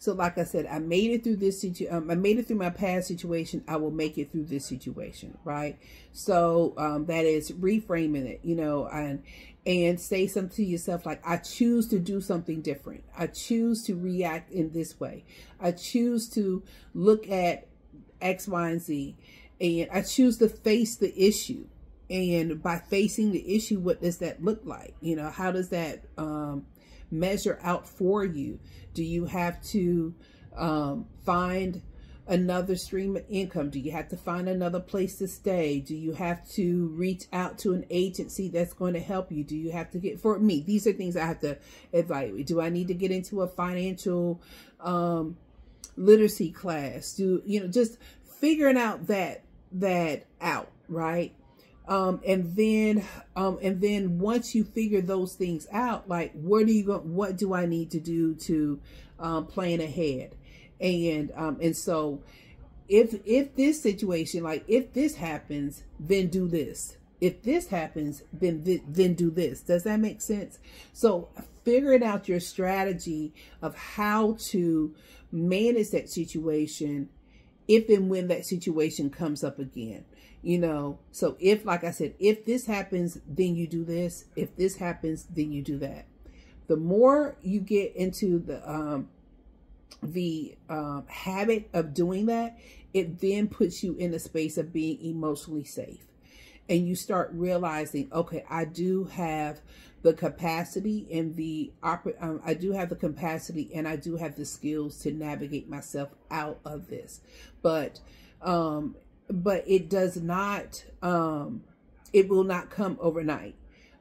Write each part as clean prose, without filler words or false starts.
So like I said, I made it through this situation. I made it through my past situation. I will make it through this situation, right? So that is reframing it, you know, and say something to yourself like, I choose to do something different. I choose to react in this way. I choose to look at X, Y, and Z. And I choose to face the issue. And by facing the issue, what does that look like? You know, how does that measure out for you? Do you have to find another stream of income? Do you have to find another place to stay? Do you have to reach out to an agency that's going to help you? Do you have to get, for me, these are things I have to evaluate. Do I need to get into a financial literacy class? Do, you know, just figuring out that out, right? And then once you figure those things out, like, what do I need to do to plan ahead? And so if this situation, like, if this happens, then do this. If this happens, then do this. Does that make sense? So figuring out your strategy of how to manage that situation if and when that situation comes up again. You know, so if, like I said, if this happens, then you do this. If this happens, then you do that. The more you get into the habit of doing that, it then puts you in a space of being emotionally safe. And you start realizing, okay, I do have the capacity and I do have the capacity and I do have the skills to navigate myself out of this. But it does not, it will not come overnight.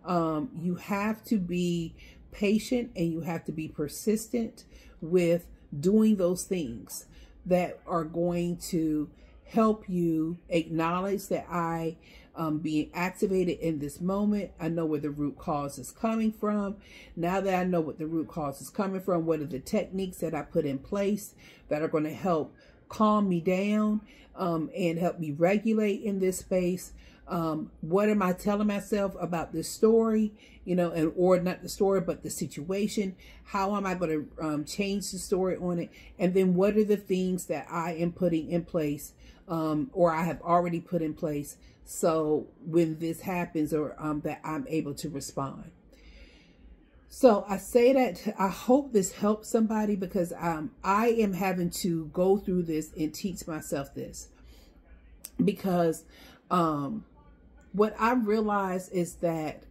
You have to be patient and you have to be persistent with doing those things that are going to help you acknowledge that I am being activated in this moment. I know where the root cause is coming from. Now that I know what the root cause is coming from, what are the techniques that I put in place that are going to help calm me down and help me regulate in this space? What am I telling myself about this story, you know, and or not the story, but the situation? How am I going to change the story on it? And then what are the things that I am putting in place or I have already put in place so when this happens or that I'm able to respond? So I say that I hope this helps somebody because I am having to go through this and teach myself this because what I realized is that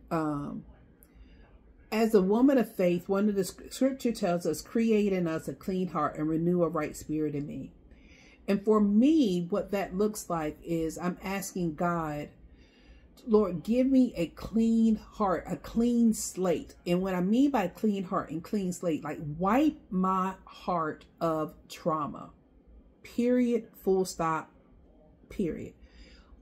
as a woman of faith, one of the scripture tells us, create in us a clean heart and renew a right spirit in me. And for me, what that looks like is I'm asking God, Lord, give me a clean heart, a clean slate. And what I mean by clean heart and clean slate, like wipe my heart of trauma, period, full stop, period.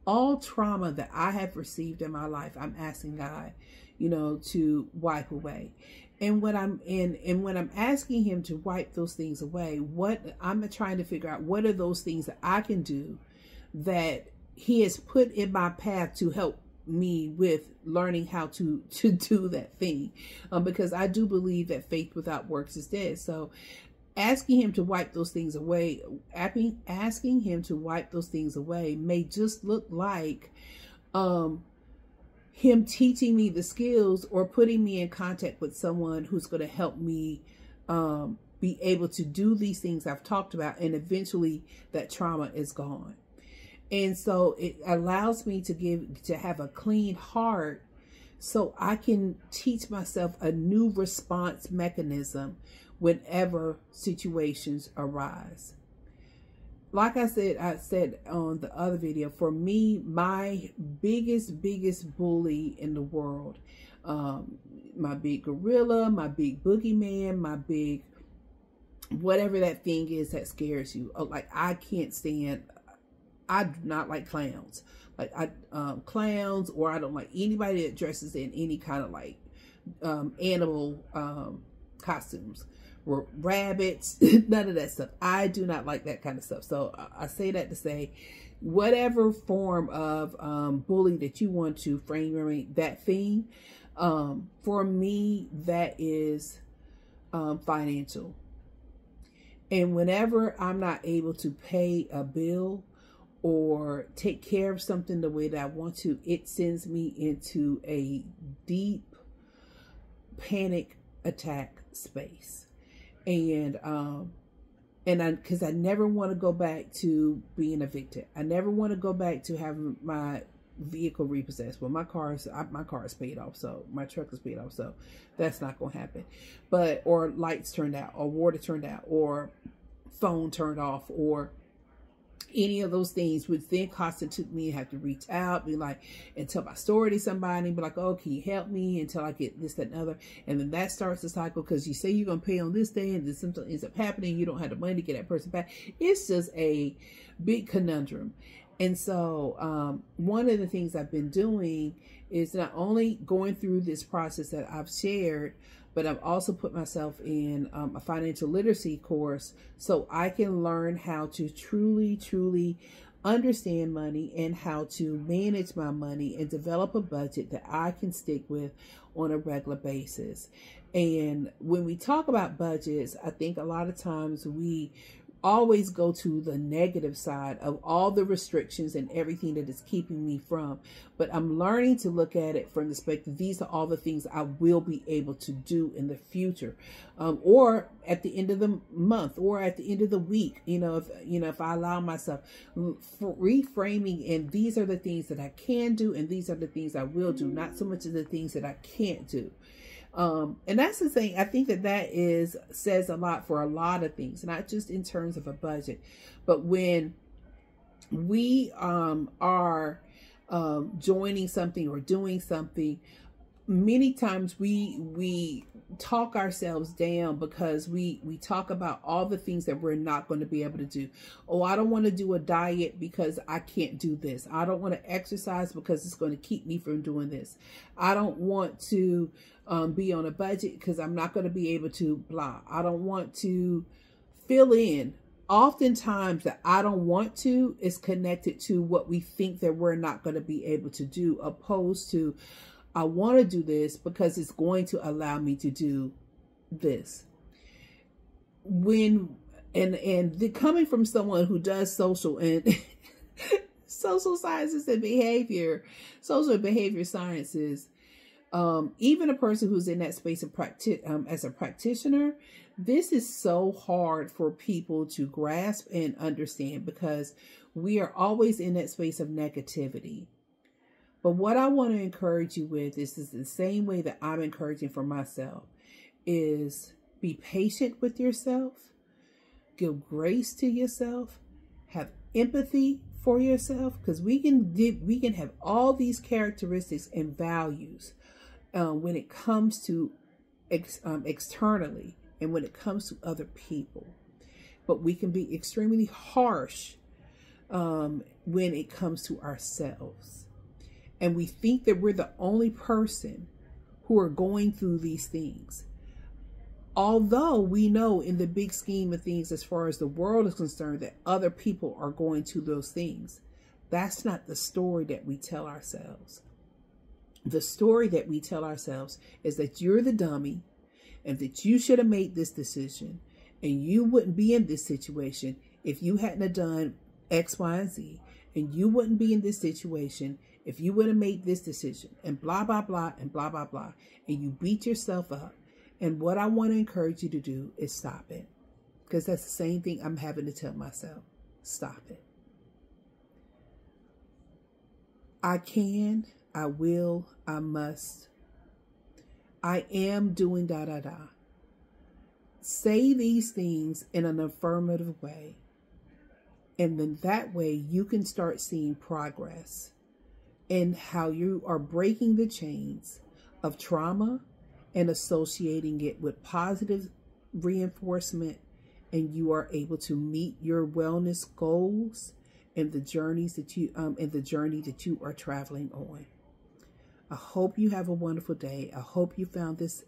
All trauma that I have received in my life, I'm asking God, you know, to wipe away. And when I'm asking him to wipe those things away, what I'm trying to figure out, what are those things that I can do that he has put in my path to help me with learning how to do that thing. Because I do believe that faith without works is dead. So asking him to wipe those things away, asking him to wipe those things away may just look like him teaching me the skills or putting me in contact with someone who's going to help me be able to do these things I've talked about, and eventually that trauma is gone. And so it allows me to have a clean heart so I can teach myself a new response mechanism whenever situations arise. Like I said on the other video, for me, my biggest bully in the world, my big gorilla, my big boogeyman, my big whatever that thing is that scares you. Like I do not like clowns. Like clowns, or I don't like anybody that dresses in any kind of like animal costumes. Or rabbits, none of that stuff. I do not like that kind of stuff. So I say that to say, whatever form of bully that you want to frame that thing, for me, that is financial. And whenever I'm not able to pay a bill or take care of something the way that I want to, it sends me into a deep panic attack space. And because I never want to go back to being evicted. I never want to go back to having my vehicle repossessed. Well, my car is paid off, so my truck is paid off, so that's not going to happen. But or lights turned out, or water turned out, or phone turned off, or any of those things would then constitute me have to reach out, be like, and tell my story to somebody, and be like, oh, can you help me until I get this, that, and other. And then that starts the cycle, because you say you're going to pay on this day, and then something ends up happening. You don't have the money to get that person back. It's just a big conundrum. And so one of the things I've been doing is not only going through this process that I've shared, but I've also put myself in a financial literacy course so I can learn how to truly, truly understand money and how to manage my money and develop a budget that I can stick with on a regular basis. And when we talk about budgets, I think a lot of times we always go to the negative side of all the restrictions and everything that is keeping me from. But I'm learning to look at it from the perspective, these are all the things I will be able to do in the future, or at the end of the month, or at the end of the week. If I allow myself reframing, and these are the things that I can do, and these are the things I will do, not so much of the things that I can't do. And that's the thing. I think that says a lot for a lot of things, not just in terms of a budget, but when we are joining something or doing something, many times we talk ourselves down because we talk about all the things that we're not going to be able to do. Oh, I don't want to do a diet because I can't do this. I don't want to exercise because it's going to keep me from doing this. I don't want to be on a budget because I'm not going to be able to blah. I don't want to fill in. Oftentimes the I don't want to is connected to what we think that we're not going to be able to do, opposed to I want to do this because it's going to allow me to do this. Coming from someone who does social and social sciences and social and behavior sciences, even a person who's in that space of as a practitioner, this is so hard for people to grasp and understand because we are always in that space of negativity. But what I want to encourage you with is the same way that I'm encouraging for myself, is be patient with yourself, give grace to yourself, have empathy for yourself, because we can have all these characteristics and values when it comes to externally and when it comes to other people. But we can be extremely harsh when it comes to ourselves. And we think that we're the only person who are going through these things. Although we know in the big scheme of things, as far as the world is concerned, that other people are going through those things. That's not the story that we tell ourselves. The story that we tell ourselves is that you're the dummy and that you should have made this decision and you wouldn't be in this situation if you hadn't have done X, Y, and Z. And you wouldn't be in this situation if you would have made this decision, and blah, blah, blah, and blah, blah, blah. And you beat yourself up. And what I want to encourage you to do is stop it. Because that's the same thing I'm having to tell myself. Stop it. I can, I will, I must. I am doing da, da, da. Say these things in an affirmative way. And then that way you can start seeing progress in how you are breaking the chains of trauma and associating it with positive reinforcement, and you are able to meet your wellness goals and the journeys that you the journey that you are traveling on. I hope you have a wonderful day. I hope you found this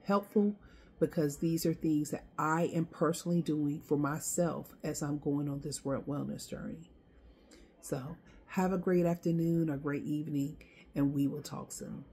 helpful, because these are things that I am personally doing for myself as I'm going on this world wellness journey. So have a great afternoon or great evening, and we will talk soon.